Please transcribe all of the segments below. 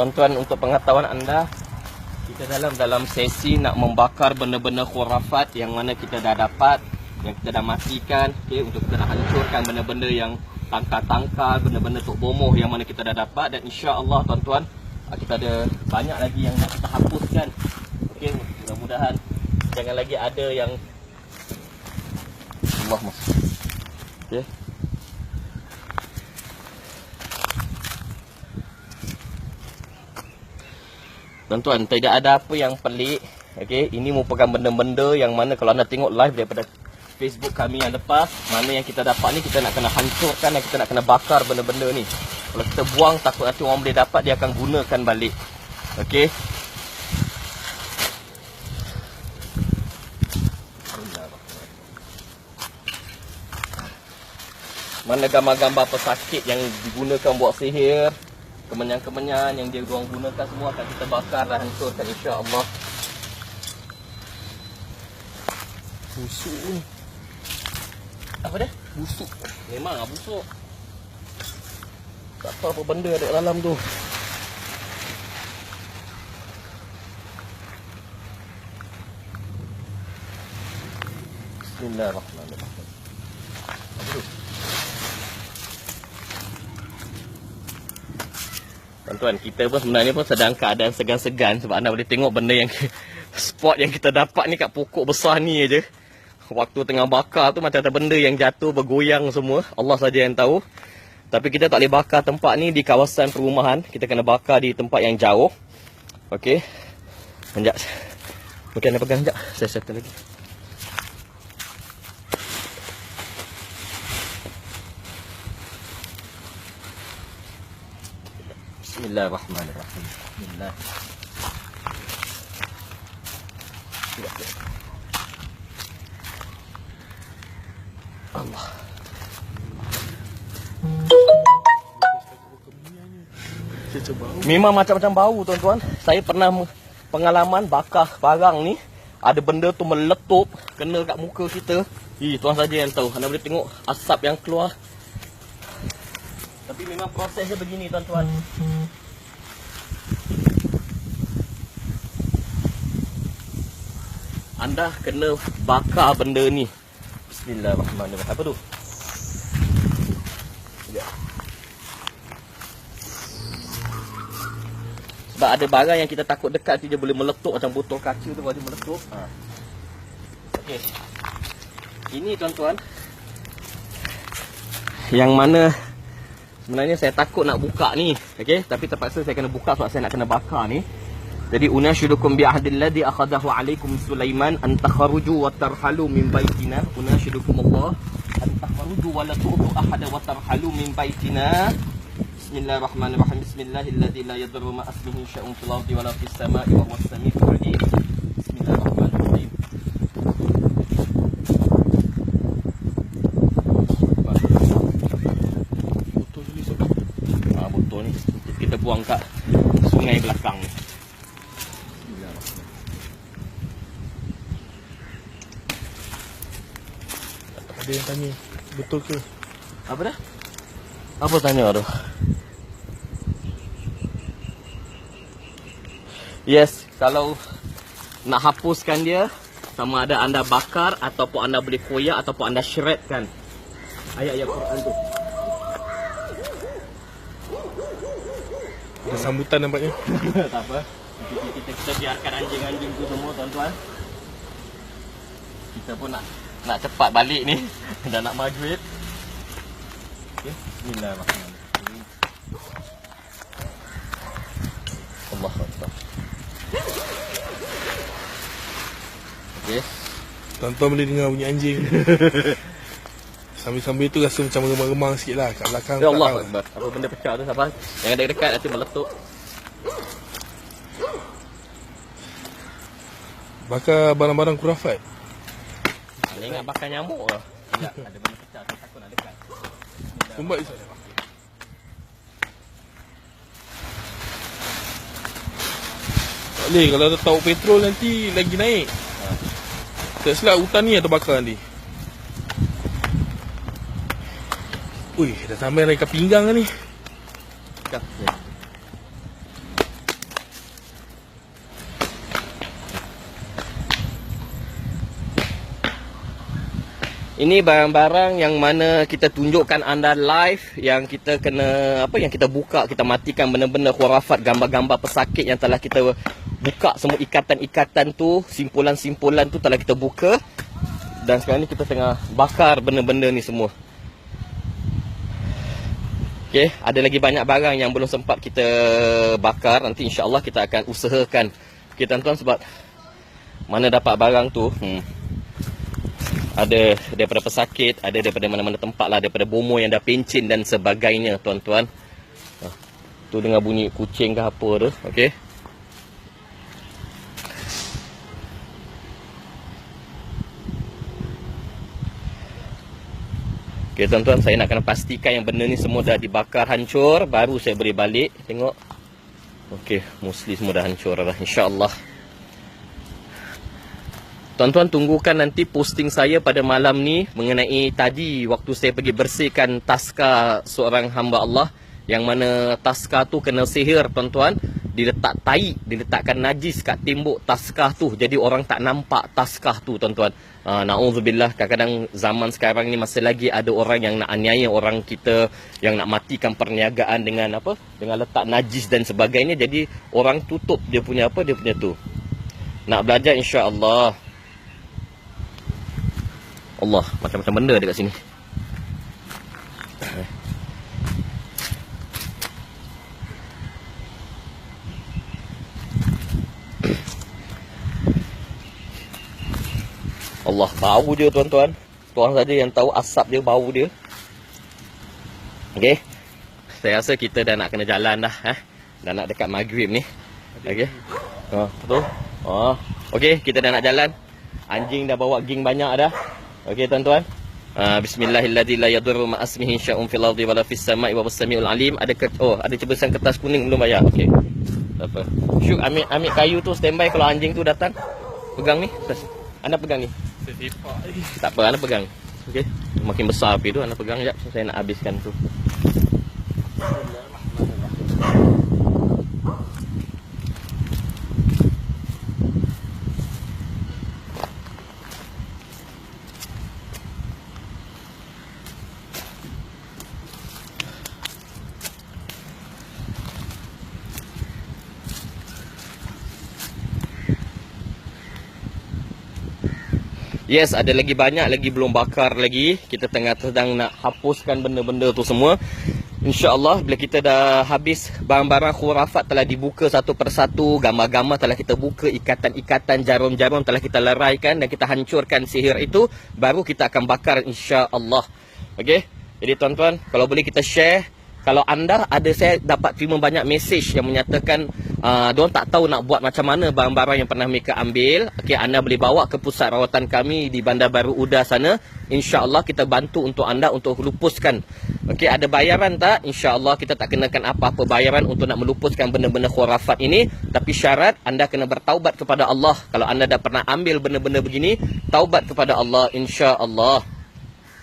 tuan-tuan, untuk pengetahuan anda, kita dalam sesi nak membakar benda-benda khurafat yang mana kita dah dapat, yang kita dah matikan, okey, untuk kita nak hancurkan benda-benda yang tangkal-tangkal, benda-benda tok bomoh yang mana kita dah dapat. Dan insya-Allah tuan-tuan, kita ada banyak lagi yang nak kita hapuskan. Okey, mudah-mudahan jangan lagi ada yang Allah masuk. Okey. Tuan-tuan, tidak ada apa yang pelik. Okey, ini merupakan benda-benda yang mana kalau anda tengok live daripada Facebook kami yang lepas, mana yang kita dapat ni kita nak kena hancurkan dan kita nak kena bakar benda-benda ni. Kalau kita buang, takut nanti orang boleh dapat, dia akan gunakan balik. Okey. Mana gambar-gambar pesakit yang digunakan buat sihir, kemenyan-kemenyan yang dia orang gunakan, semua akan kita bakar dan hancurkan insya-Allah. Busuk ni. Apa dia? Busuk. Memang lah busuk. Tak tahu apa benda ada dalam tu. Bismillahirrahmanirrahim. Apa tu? Tuan-tuan, kita pun sebenarnya pun sedang keadaan segan-segan sebab anda boleh tengok benda yang spot yang kita dapat ni kat pokok besar ni aja. Waktu tengah bakar tu macam ada benda yang jatuh bergoyang semua. Allah saja yang tahu. Tapi kita tak boleh bakar tempat ni di kawasan perumahan. Kita kena bakar di tempat yang jauh. Okey. Sekejap. Mungkin anda pegang sekejap. Saya settle lagi. Bismillahirrahmanirrahim. Bismillah. Allah. Memang macam-macam bau tuan-tuan. Saya pernah pengalaman bakar barang ni, ada benda tu meletup kena kat muka kita. Tuan saja yang tahu. Anda boleh tengok asap yang keluar. Tapi memang prosesnya begini tuan-tuan. Anda kena bakar benda ni. Bismillahirrahmanirrahim. Apa tu? Ya. Sebab ada barang yang kita takut dekat tu dia boleh meletup macam botol kaca tu kalau dia meletup. Okey. Ini tuan-tuan, yang mana sebenarnya saya takut nak buka ni. Okey, tapi terpaksa saya kena buka sebab saya nak kena bakar ni. Jadi unashidukum bi ahdilladzi akhadahu alaikum Sulaiman an takharuju wa tarhalu min baitina. Unashidukum Allah an takharuju wa la tu'tu ahada wa tarhalu min baitina. Bismillahirrahmanirrahim. Bismillahilladzi la yadurru ma ismihi syai'un fil ardi wa la fis sama'i wa huwas samii'ul 'aliim. Bismillahirrahmanirrahim. Botol ni sobat. Botol ni kita buang kat sungai belakang ni. Ada yang tanya, betul ke? Apa dah? Apa tanya tu? Yes, kalau nak hapuskan dia, sama ada anda bakar ataupun anda boleh koyak ataupun anda shredkan ayat-ayat Quran tu. Ada sambutan nampaknya. Tak apa. Kita biarkan anjing-anjing tu semua tuan-tuan. Kita pun nak cepat balik ni. Dah nak maghrib. Okay. Bismillahirrahmanirrahim. Allahu Akbar. Okay. Tuan-tuan boleh dengar bunyi anjing. Sambil-sambil tu rasa macam remang-remang sikit lah kat belakang. Ya Allah Akbar. Apa benda pecah tu sabar. Jangan dekat-dekat nanti meletup. Bakar barang-barang khurafat. Dia ingat bakar nyamuk lah. Tak, ada benda pecah. Saya takut nak dekat. Sumbat Isat. Tak boleh, kalau ada tahu petrol nanti lagi naik. Tak silap hutan ni atau bakar nanti. Ui, dah sampai naik ke pinggang ni. Ini barang-barang yang mana kita tunjukkan anda live, yang kita kena apa, yang kita buka, kita matikan benda-benda khurafat, gambar-gambar pesakit yang telah kita buka, semua ikatan-ikatan tu, simpulan-simpulan tu telah kita buka. Dan sekarang ni kita tengah bakar benda-benda ni semua. Okey, ada lagi banyak barang yang belum sempat kita bakar. Nanti insya-Allah kita akan usahakan. Okey tuan-tuan, sebab mana dapat barang tu, ada daripada pesakit, ada daripada mana-mana tempat lah, daripada bomoh yang dah pencin dan sebagainya tuan-tuan. Tu dengar bunyi kucing ke apa tu, okey. Okey tuan-tuan, saya nak kena pastikan yang benda ni semua dah dibakar hancur, baru saya beri balik. Tengok. Okey, mostly semua dah hancur dah, insya-Allah. Tuan-tuan, tunggukan nanti posting saya pada malam ni mengenai tadi waktu saya pergi bersihkan taska seorang hamba Allah, yang mana taska tu kena sihir tuan-tuan, diletak tai, diletakkan najis kat tembok taska tu, jadi orang tak nampak taska tu tuan-tuan. Na'udzubillah, kadang-kadang zaman sekarang ni masih lagi ada orang yang nak aniaya orang kita, yang nak matikan perniagaan dengan apa, dengan letak najis dan sebagainya. Jadi orang tutup dia punya apa, dia punya tu. Nak belajar insya-Allah. Allah, macam-macam benda dekat sini. Allah, bau dia tuan-tuan. Tuan saja yang tahu asap dia, bau dia. Okey. Saya rasa kita dah nak kena jalan dah, Dah nak dekat maghrib ni. Okey. Betul. Okey, kita dah nak jalan. Anjing dah bawa ging banyak dah. Okey tuan-tuan. Bismillahirrahmanirrahim. La yadurru ma asmihi syai'un fil ardi wala fis sama'i wa huwas samiul alim. Ada ada cebisan kertas kuning belum bayar. Okey. Tak apa. Syuk, ambil kayu tu standby kalau anjing tu datang. Pegang ni. Anda pegang ni. Tak apa, anda pegang. Okey. Makin besar api tu, anda pegang jap. Saya nak habiskan tu. Yes, ada lagi banyak lagi belum bakar lagi. Kita sedang nak hapuskan benda-benda tu semua. InsyaAllah bila kita dah habis barang-barang khurafat telah dibuka satu persatu, gambar-gambar telah kita buka, ikatan-ikatan, jarum-jarum telah kita leraikan dan kita hancurkan sihir itu, baru kita akan bakar insya-Allah. Okey. Jadi tuan-tuan, kalau boleh kita share. Kalau anda saya dapat terima banyak mesej yang menyatakan diorang tak tahu nak buat macam mana barang-barang yang pernah mereka ambil. Okey, anda boleh bawa ke pusat rawatan kami di Bandar Baru Uda sana. InsyaAllah kita bantu untuk anda untuk lupuskan. Okey, ada bayaran tak? InsyaAllah kita tak kenakan apa-apa bayaran untuk nak melupuskan benda-benda khurafat ini. Tapi syarat anda kena bertaubat kepada Allah. Kalau anda dah pernah ambil benda-benda begini, taubat kepada Allah insya-Allah.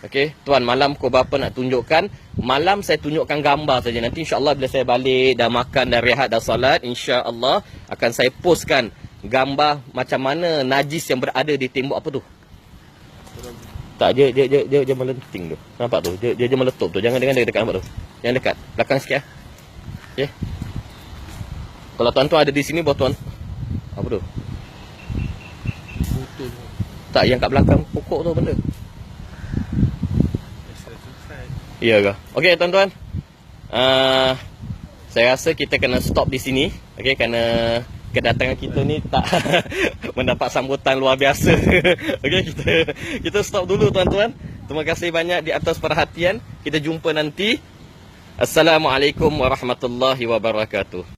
Okey, tuan, malam pukul berapa nak tunjukkan? Malam saya tunjukkan gambar saja. Nanti insya-Allah bila saya balik, dah makan, dah rehat, dah solat, insya-Allah akan saya postkan gambar macam mana najis yang berada di tembok apa tu? Tak, dia melenting tu. Nampak tu? Dia meletup tu. Jangan dekat nampak tu. Yang dekat, belakang sikit ah. Okey. Kalau tuan-tuan ada di sini, buat tuan. Apa tu? Tak, yang kat belakang pokok tu benda. Ya ke? Okey tuan-tuan. Saya rasa kita kena stop di sini. Okey, kerana kedatangan kita ni tak mendapat sambutan luar biasa. Okey, kita stop dulu tuan-tuan. Terima kasih banyak di atas perhatian. Kita jumpa nanti. Assalamualaikum warahmatullahi wabarakatuh.